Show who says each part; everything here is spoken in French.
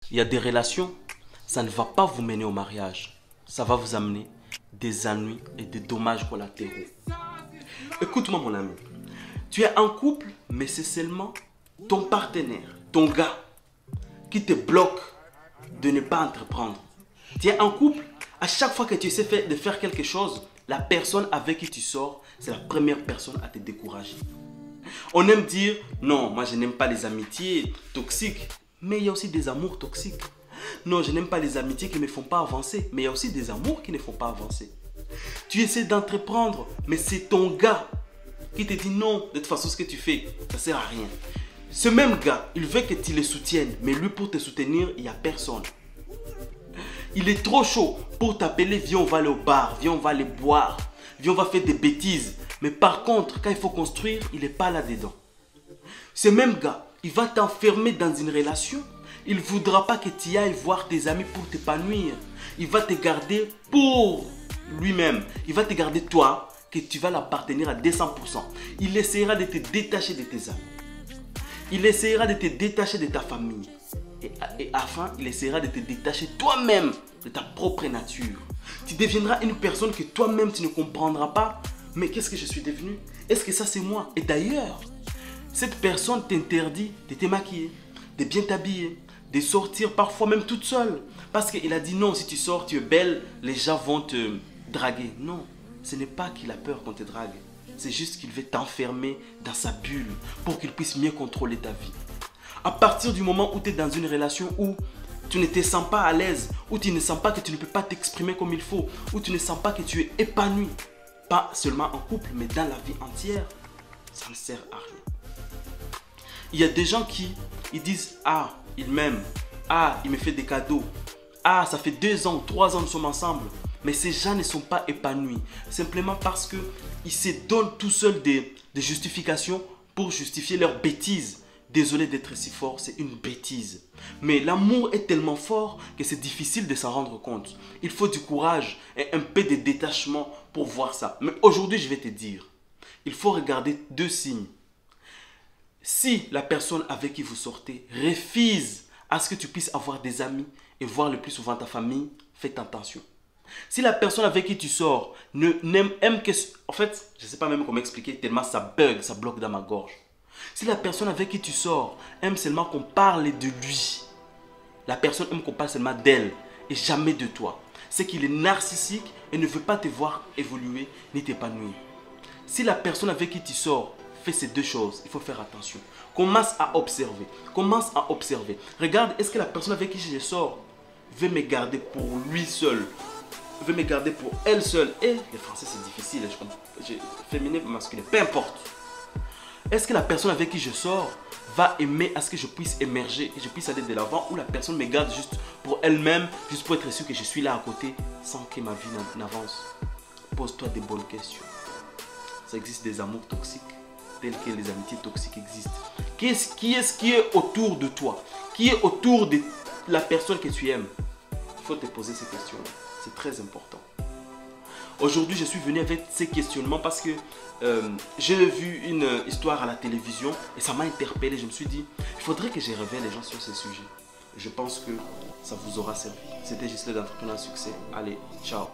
Speaker 1: Il y a des relations, ça ne va pas vous mener au mariage. Ça va vous amener des ennuis et des dommages collatéraux. Écoute-moi mon ami, tu es en couple, mais c'est seulement ton partenaire, ton gars, qui te bloque de ne pas entreprendre. Tu es en couple, à chaque fois que tu essaies de faire quelque chose, la personne avec qui tu sors, c'est la première personne à te décourager. On aime dire, non, moi je n'aime pas les amitiés toxiques, mais il y a aussi des amours toxiques. Non, je n'aime pas les amitiés qui ne me font pas avancer, mais il y a aussi des amours qui ne font pas avancer. Tu essaies d'entreprendre, mais c'est ton gars qui te dit non, de toute façon ce que tu fais, ça ne sert à rien. Ce même gars, il veut que tu le soutiennes, mais lui pour te soutenir, il n'y a personne. Il est trop chaud pour t'appeler, viens on va aller au bar, viens on va aller boire, viens on va faire des bêtises. Mais par contre, quand il faut construire, il n'est pas là-dedans. Ce même gars, il va t'enfermer dans une relation. Il ne voudra pas que tu ailles voir tes amis pour t'épanouir. Il va te garder pour lui-même. Il va te garder toi, que tu vas l'appartenir à 200%. Il essaiera de te détacher de tes amis. Il essaiera de te détacher de ta famille. Et enfin, il essaiera de te détacher toi-même de ta propre nature. Tu deviendras une personne que toi-même tu ne comprendras pas. Mais qu'est-ce que je suis devenu? Est-ce que ça c'est moi? Et d'ailleurs, cette personne t'interdit de te maquiller, de bien t'habiller, de sortir parfois même toute seule. Parce qu'il a dit non, si tu sors, tu es belle, les gens vont te draguer. Non, ce n'est pas qu'il a peur qu'on te drague. C'est juste qu'il veut t'enfermer dans sa bulle pour qu'il puisse mieux contrôler ta vie. À partir du moment où tu es dans une relation où tu ne te sens pas à l'aise, où tu ne sens pas que tu ne peux pas t'exprimer comme il faut, où tu ne sens pas que tu es épanoui, pas seulement en couple, mais dans la vie entière, ça ne sert à rien. Il y a des gens qui ils disent, ah, il m'aime, ah, il me fait des cadeaux, ah, ça fait 2 ans, 3 ans nous sommes ensemble. Mais ces gens ne sont pas épanouis, simplement parce qu'ils se donnent tout seuls des justifications pour justifier leurs bêtises. Désolé d'être si fort, c'est une bêtise. Mais l'amour est tellement fort que c'est difficile de s'en rendre compte. Il faut du courage et un peu de détachement pour voir ça. Mais aujourd'hui, je vais te dire, il faut regarder 2 signes. Si la personne avec qui vous sortez refuse à ce que tu puisses avoir des amis et voir le plus souvent ta famille, faites attention. Si la personne avec qui tu sors aime que... En fait, je ne sais pas même comment expliquer tellement ça bug, ça bloque dans ma gorge. Si la personne avec qui tu sors aime seulement qu'on parle de lui, la personne aime qu'on parle seulement d'elle et jamais de toi, c'est qu'il est narcissique et ne veut pas te voir évoluer ni t'épanouir. Si la personne avec qui tu sors fait ces 2 choses, il faut faire attention. Commence à observer. Commence à observer. Regarde, est-ce que la personne avec qui je sors veut me garder pour lui seul, veut me garder pour elle seule. Et les Français c'est difficile, féminin, masculin, peu importe. Est-ce que la personne avec qui je sors va aimer à ce que je puisse émerger, que je puisse aller de l'avant, ou la personne me garde juste pour elle-même, juste pour être sûr que je suis là à côté sans que ma vie n'avance? Pose-toi des bonnes questions. Ça existe des amours toxiques, tels que les amitiés toxiques existent. Qui est autour de toi? Qui est autour de la personne que tu aimes? Il faut te poser ces questions-là. C'est très important. Aujourd'hui, je suis venu avec ces questionnements parce que j'ai vu une histoire à la télévision et ça m'a interpellé. Je me suis dit, il faudrait que je révèle les gens sur ces sujets. Je pense que ça vous aura servi. C'était Gisèle d'Entrepreneur à Succès. Allez, ciao.